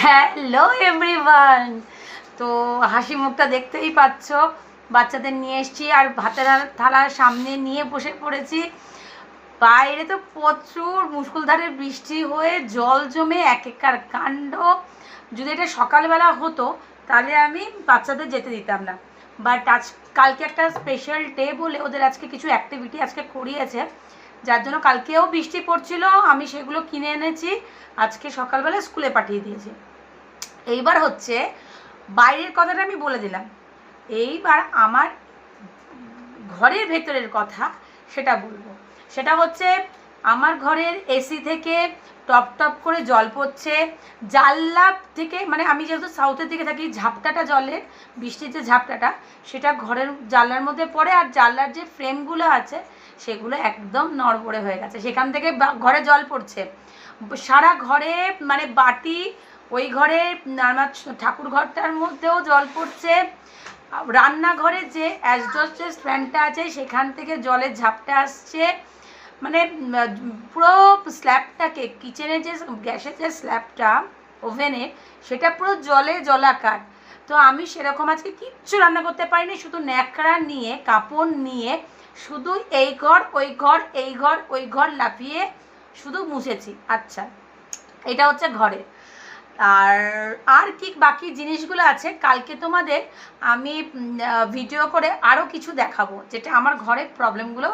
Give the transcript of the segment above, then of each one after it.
Hello everyone. তো হাসি মুখটা দেখতেই পাচ্ছ, বাচ্চাদের নিয়ে এসেছি আর ভাতের থালার সামনে নিয়ে বসে পড়েছি। বাইরে তো প্রচুর মুষলধারে বৃষ্টি হয়ে জল জমে একেকার কাণ্ড। যদি এটা সকালবেলা হতো তাহলে আমি বাচ্চাদের যেতে দিতাম না, বাট কালকে একটা স্পেশাল ডে বলে ওদের আজকে কিছু অ্যাক্টিভিটি আজকে করিয়েছে, যার জন্য কালকেও বৃষ্টি পড়ছিল, আমি সেগুলো কিনে এনেছি, আজকে সকালবেলা স্কুলে পাঠিয়ে দিয়েছি। এইবার হচ্ছে বাইরের কথাটা আমি বলে দিলাম, এইবার আমার ঘরের ভেতরের কথা সেটা বলবো। সেটা হচ্ছে আমার ঘরের এসি থেকে টপ টপ করে জল পড়ছে, জানলা থেকে, মানে আমি যেহেতু সাউথের দিকে থাকি, ঝাপটাটা জলের, বৃষ্টির যে ঝাপটাটা সেটা ঘরের জানলার মধ্যে পড়ে, আর জানলার যে ফ্রেমগুলো আছে সেগুলো একদম নড়বড়ে হয়ে গেছে, সেখান থেকে ঘরে জল পড়ছে সারা ঘরে, মানে বাটি, ওই ঘরে আমার ঠাকুর ঘরটার মধ্যেও জল পড়ছে, রান্নাঘরে যে অ্যাসবেস্টস ফ্যানটা আছে সেখান থেকে জলের ঝাপটা আসছে, মানে পুরো স্ল্যাবটাকে, কিচেনের যে গ্যাসের যে স্ল্যাবটা ওভেনে, সেটা পুরো জলে জলাকার। তো আমি সেরকম আজকে কিচ্ছু রান্না করতে পারিনি, শুধু ন্যাকড়া নিয়ে, কাপড় নিয়ে শুধু এই ঘর ওই ঘর, এই ঘর ওই ঘর লাফিয়ে শুধু মুছেছি। আচ্ছা, এটা হচ্ছে ঘরে। আর আর কি বাকি জিনিসগুলো আছে কালকে তোমাদের আমি ভিডিও করে আরও কিছু দেখাবো, যেটা আমার ঘরের প্রবলেমগুলো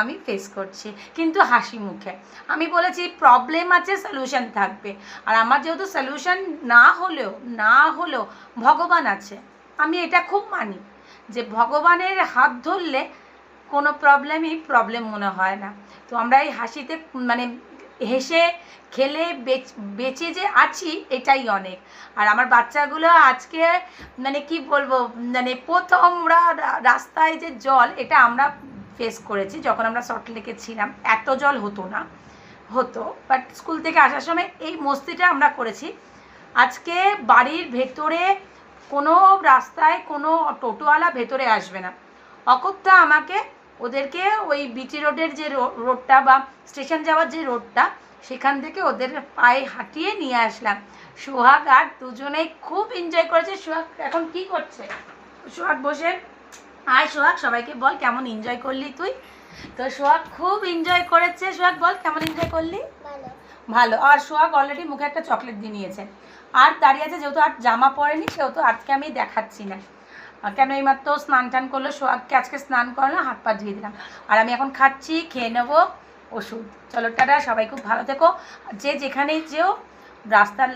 আমি ফেস করছি, কিন্তু হাসি মুখে। আমি বলেছি প্রবলেম আছে, সলিউশন থাকবে, আর আমার যেহেতু সলিউশন না হলেও ভগবান আছে, আমি এটা খুব মানি যে ভগবানের হাত ধরলে কোনো প্রবলেম মনে হয় না। তো আমরা এই হাসিতে, মানে হেসে খেলে বেঁচে যে আছি এটাই অনেক। আর আমার বাচ্চাগুলো আজকে, মানে কি বলবো, মানে প্রথম রাস্তায় যে জল, এটা আমরা ফেস করেছি যখন আমরা সল্টলেকে ছিলাম, এত জল হতো না, বাট স্কুল থেকে আসার সময় এই মস্তিটা আমরা করেছি। আজকে বাড়ির ভেতরে কোনো রাস্তায় কোনো টোটোওয়ালা ভেতরে আসবে না, অকথ্যা আমাকে ওদেরকে ওই বিটি রোডের যে রোডটা বা স্টেশন যাওয়ার যে রোডটা, সেখান থেকে ওদের পায়ে হাঁটিয়ে নিয়ে আসলাম। সোহাগ আর দুজনেই খুব এনজয় করেছে। সোহাগ এখন কি করছে? সোহাগ বসে, আয় সোহাগ, সবাইকে বল কেমন এনজয় করলি তুই। তো সোহাগ খুব এনজয় করেছে। সোহাগ বল কেমন এনজয় করলি? ভালো। আর সোহাগ অলরেডি মুখে একটা চকলেট দিয়ে নিয়েছে, আর দাঁড়িয়ে আছে, যেহেতু আর জামা পরেনি সেহেতু আজকে আমি দেখাচ্ছি না, কেন এইমাত্র স্নান টান করলো, সোহাগকে আজকে স্নান করলো, হাত পা ধুয়ে দিলাম, আর আমি এখন খাচ্ছি, খেয়ে নেবো ওষুধ। চলো টাটা, সবাই খুব ভালো থেকো, যে যেখানেই যেও রাস্তার